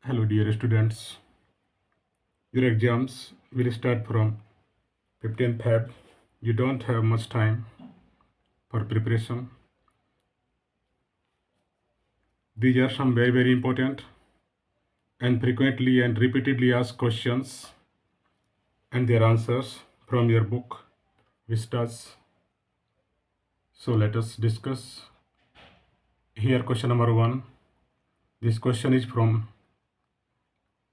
Hello, dear students. Your exams will start from 15th Feb. You don't have much time for preparation. These are some very important and frequently and repeatedly asked questions and their answers from your book, VISTAS. So let us discuss. Here, question number 1. This question is from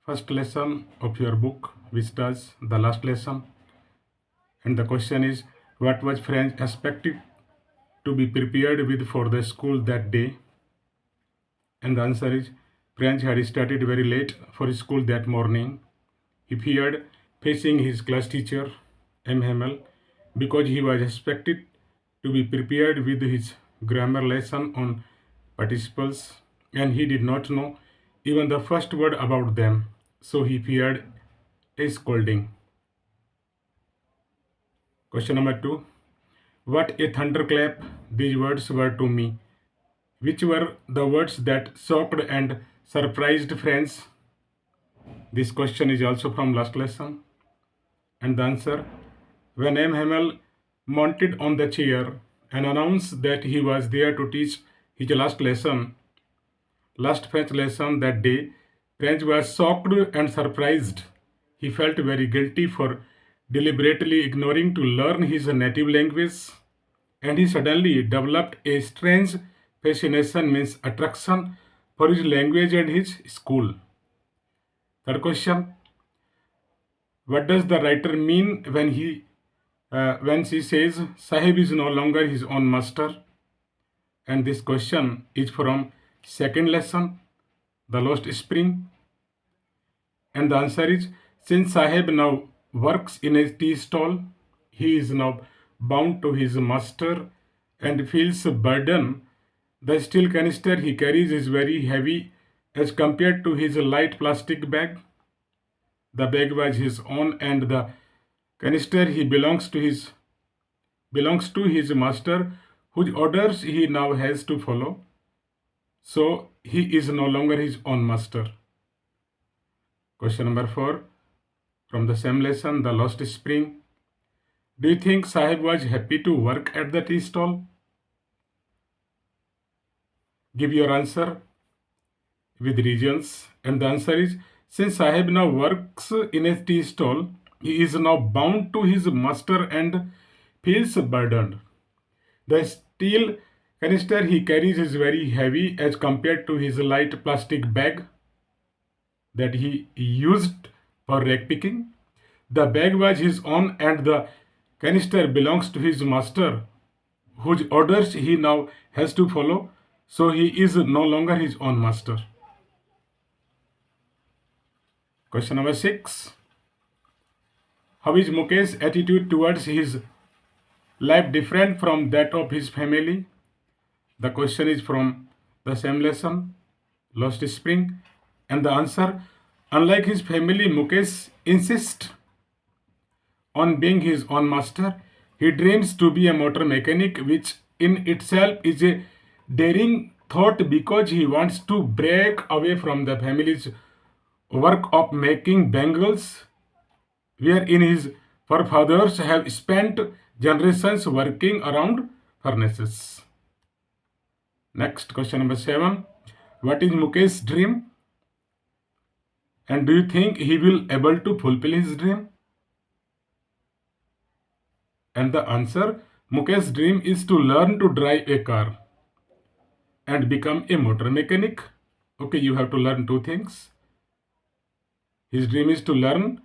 first lesson of your book, VISTAS, the last lesson. And the question is, what was French expected to be prepared with for the school that day? And the answer is French had started very late for school that morning. He feared facing his class teacher, M. Hamel, because he was expected to be prepared with his grammar lesson on participles, and he did not know even the first word about them, so he feared a scolding. Question number 2. What a thunderclap these words were to me. Which were the words that shocked and surprised friends? This question is also from last lesson. And the answer, when M. Hamel mounted on the chair and announced that he was there to teach his last French lesson that day, French was shocked and surprised. He felt very guilty for deliberately ignoring to learn his native language, and he suddenly developed a strange fascination, means attraction, for his language and his school. Third question, what does the writer mean when she says Sahib is no longer his own master? And this question is from second lesson, the lost spring. And the answer is, since Sahib now works in a tea stall, he is now bound to his master and feels a burden. The steel canister he carries is very heavy as compared to his light plastic bag. The bag was his own, and the canister he belongs to his master, whose orders he now has to follow. So he is no longer his own master. Question number 4 from the same lesson, the lost spring. Do you think Sahib was happy to work at the tea stall? Give your answer with reasons. And the answer is, since Sahib now works in a tea stall, he is now bound to his master and feels burdened. The steel canister he carries is very heavy as compared to his light plastic bag that he used for rag picking. The bag was his own, and the canister belongs to his master, whose orders he now has to follow, so he is no longer his own master. Question number 6. How is Mukesh's attitude towards his life different from that of his family? The question is from the same lesson, Lost Spring. And the answer, unlike his family, Mukesh insists on being his own master. He dreams to be a motor mechanic, which in itself is a daring thought because he wants to break away from the family's work of making bangles, wherein his forefathers have spent generations working around furnaces. Next, question number 7. What is Mukesh's dream? And do you think he will able to fulfill his dream? And the answer, Mukesh's dream is to learn to drive a car and become a motor mechanic. Okay, you have to learn two things. His dream is to learn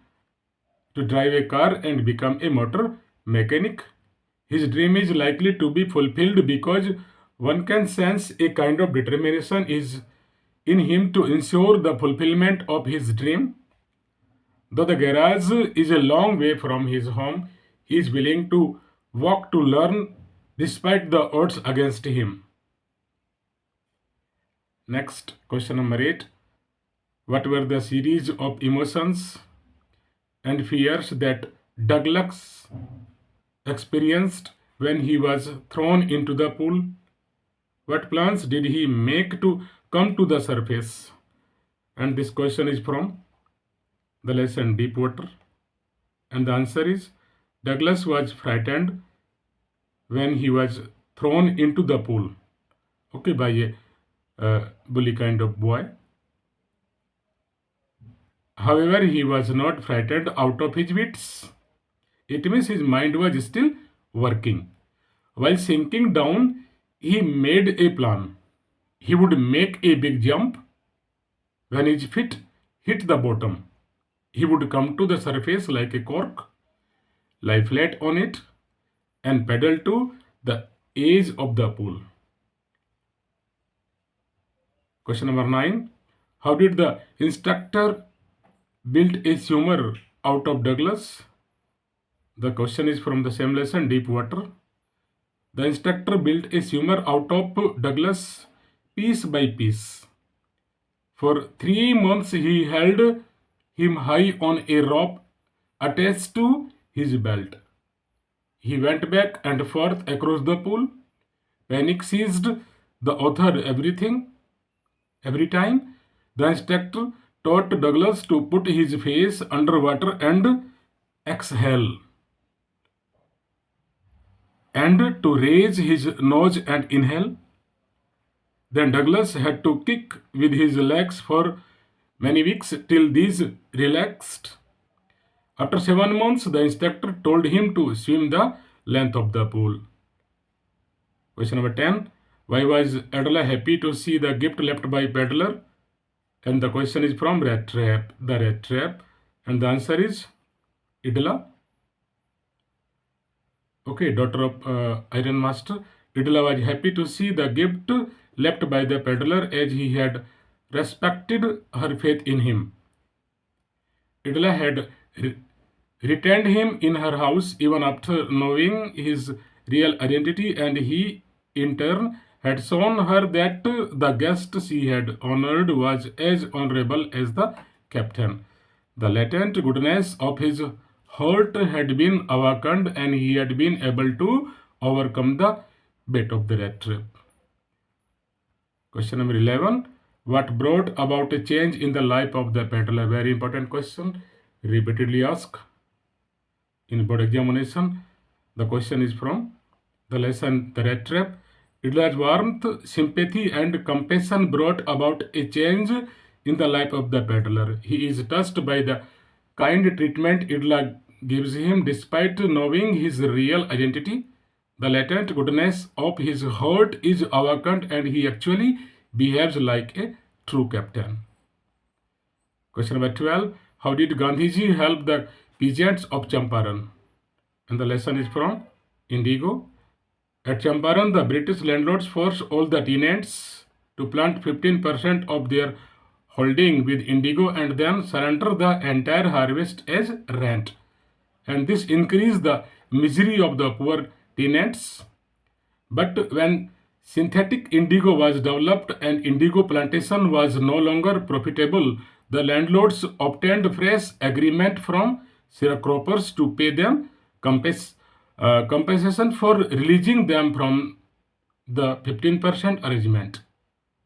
to drive a car and become a motor mechanic. His dream is likely to be fulfilled because one can sense a kind of determination is in him to ensure the fulfillment of his dream. Though the garage is a long way from his home, he is willing to walk to learn despite the odds against him. Next, question number 8. What were the series of emotions and fears that Douglas experienced when he was thrown into the pool? What plans did he make to come to the surface? And this question is from the lesson Deep Water. And the answer is Douglas was frightened when he was thrown into the pool, okay, by a bully kind of boy. However, he was not frightened out of his wits. It means his mind was still working. While sinking down, he made a plan. He would make a big jump. When his feet hit the bottom, he would come to the surface like a cork, lie flat on it, and paddle to the edge of the pool. Question number 9. How did the instructor build a swimmer out of Douglas? The question is from the same lesson, Deep Water. The instructor built a swimmer out of Douglas piece by piece. For 3 months, he held him high on a rope attached to his belt. He went back and forth across the pool. Panic seized the author every time. The instructor taught Douglas to put his face underwater and exhale, and to raise his nose and inhale. Then Douglas had to kick with his legs for many weeks till these relaxed. After 7 months, the instructor told him to swim the length of the pool. Question number 10. Why was Adela happy to see the gift left by Peddler? And the question is from Rat Trap, the Rat Trap. And the answer is Idla. Okay, daughter of Iron Master. Idla was happy to see the gift left by the peddler as he had respected her faith in him. Idla had retained him in her house even after knowing his real identity, and he, in turn, had shown her that the guest she had honored was as honorable as the captain. The latent goodness of his heart had been awakened, and he had been able to overcome the bait of the rat trap. Question number 11. What brought about a change in the life of the peddler? Very important question, repeatedly asked in board examination. The question is from the lesson The Rat Trap. Idla's warmth, sympathy, and compassion brought about a change in the life of the peddler. He is touched by the kind treatment Idla gives him despite knowing his real identity. The latent goodness of his heart is awakened, and he actually behaves like a true captain. Question number 12. How did Gandhiji help the peasants of Champaran? And the lesson is from Indigo. At Champaran, the British landlords forced all the tenants to plant 15% of their holding with indigo and then surrender the entire harvest as rent. And this increased the misery of the poor tenants. But when synthetic indigo was developed and indigo plantation was no longer profitable, the landlords obtained fresh agreement from sharecroppers to pay them compensation for releasing them from the 15% arrangement.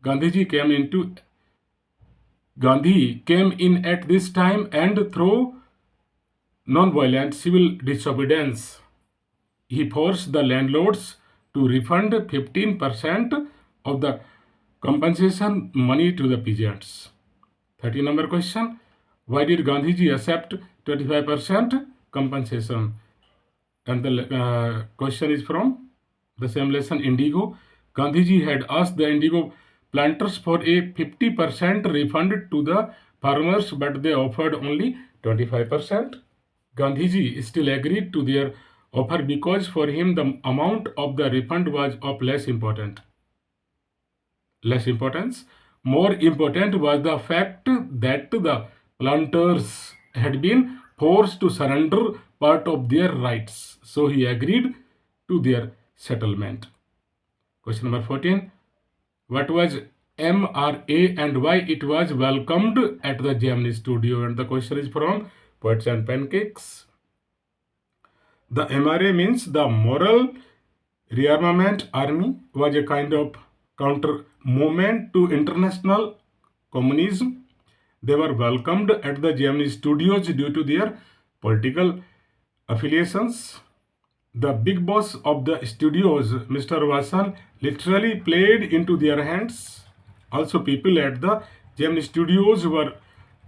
Gandhiji came into Gandhi came in at this time, and through non-violent civil disobedience, he forced the landlords to refund 15% of the compensation money to the peasants. 30 number question. Why did Gandhiji accept 25% compensation? And the question is from the same lesson Indigo. Gandhiji had asked the indigo planters for a 50% refund to the farmers, but they offered only 25%. Gandhiji still agreed to their offer because for him the amount of the refund was of less importance. More important was the fact that the planters had been forced to surrender part of their rights. So he agreed to their settlement. Question number 14. What was MRA and why it was welcomed at the Gemini studio? And the question is from Poets and Pancakes. The MRA means the Moral Rearmament Army, was a kind of counter movement to international communism. They were welcomed at the Gemini studios due to their political affiliations. The big boss of the studios, Mr. Vasan, literally played into their hands. Also, people at the Gemini studios were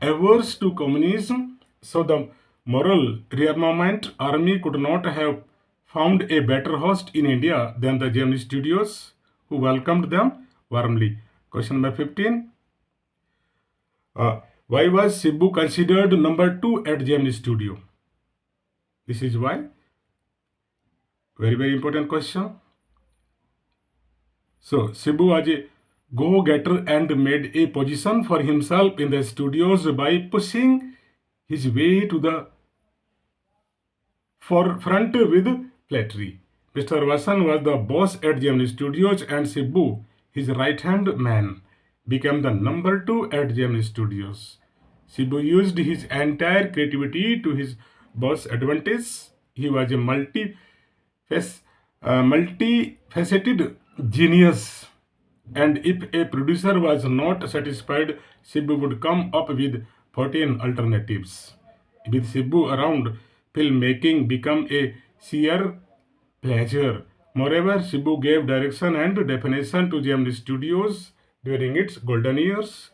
averse to communism, so the moral rearmament army could not have found a better host in India than the Gemini studios, who welcomed them warmly. Question number 15. Why was Cebu considered number 2 at Gemini studio? This is why. Very, very important question. So, Cebu was a go-getter and made a position for himself in the studios by pushing his way to the forefront with flattery. Mr. Vasan was the boss at Gemini Studios and Cebu, his right-hand man, became the number 2 at Gemini Studios. Cebu used his entire creativity to his boss' advantage. He was a multifaceted genius, and if a producer was not satisfied, Cebu would come up with 14 alternatives. With Cebu around, filmmaking became a sheer pleasure. Moreover, Cebu gave direction and definition to Gemini Studios during its golden years.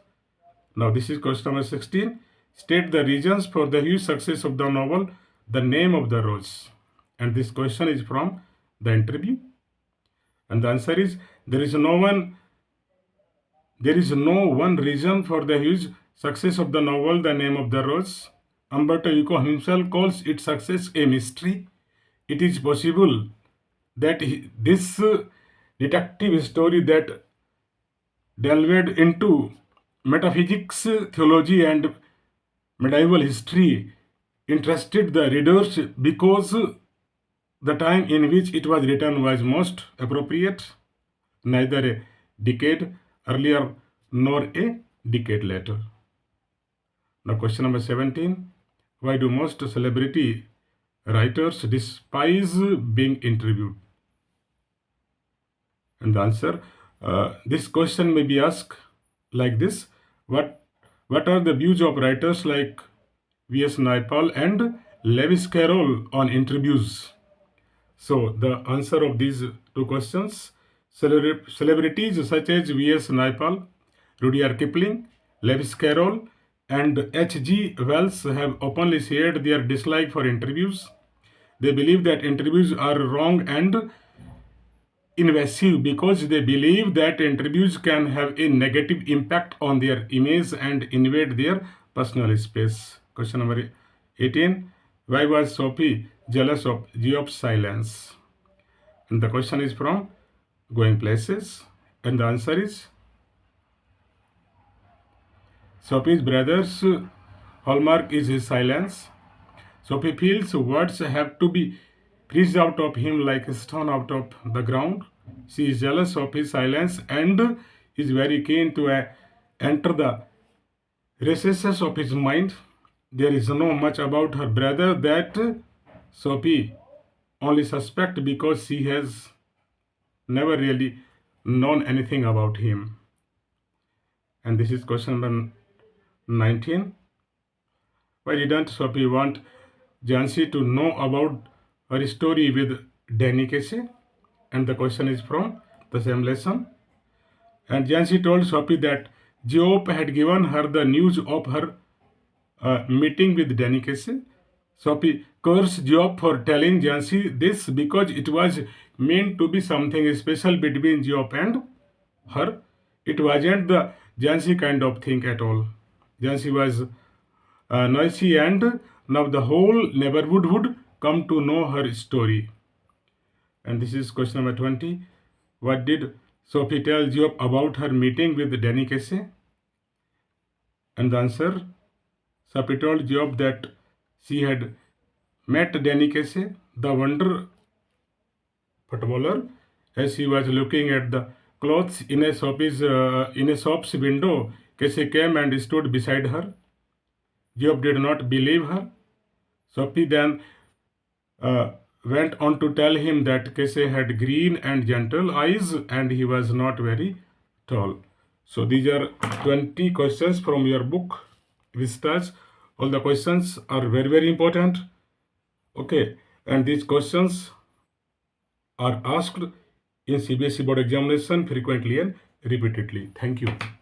Now, this is question number 16. State the reasons for the huge success of the novel, The Name of the Rose. And this question is from the interview. And the answer is there is no one reason for the huge success of the novel The Name of the Rose. Umberto Eco himself calls its success a mystery. It is possible that this detective story that delved into metaphysics, theology, and medieval history interested the readers because the time in which it was written was most appropriate, neither a decade earlier nor a decade later. Now, question number 17. Why do most celebrity writers despise being interviewed? And the answer, this question may be asked like this. What are the views of writers like V.S. Naipaul and Lewis Carroll on interviews? So the answer of these two questions, celebrities such as V.S. Naipaul, Rudyard Kipling, Lewis Carroll, and H.G. Wells have openly shared their dislike for interviews. They believe that interviews are wrong and invasive because they believe that interviews can have a negative impact on their image and invade their personal space. Question number 18. Why was Sophie jealous of Geoff's silence? And the question is from Going Places. And the answer is Sophie's brother's hallmark is his silence. Sophie feels words have to be pressed out of him like a stone out of the ground. She is jealous of his silence and is very keen to enter the recesses of his mind. There is no much about her brother that Sophie only suspects because she has never really known anything about him. And this is question number 19. Why didn't Sophie want Jansi to know about her story with Danny Casey? And the question is from the same lesson. And Jansi told Sophie that Job had given her the news of her meeting with Danny Casey. Sophie cursed Job for telling Jansi this because it was meant to be something special between Job and her. It wasn't the Jansi kind of thing at all. Jansi was noisy, and now the whole neighborhood would come to know her story. And this is question number 20. What did Sophie tell Job about her meeting with Danny Casey? And the answer, Sophie told Job that she had met Danny Casey, the wonder footballer, as he was looking at the clothes in a shop's window. Casey came and stood beside her. Job did not believe her. Sophie then uh, went on to tell him that Casey had green and gentle eyes and he was not very tall. So these are 20 questions from your book. VISTAS. All the questions are very, very important. Okay, and these questions are asked in CBSE board examination frequently and repeatedly. Thank you.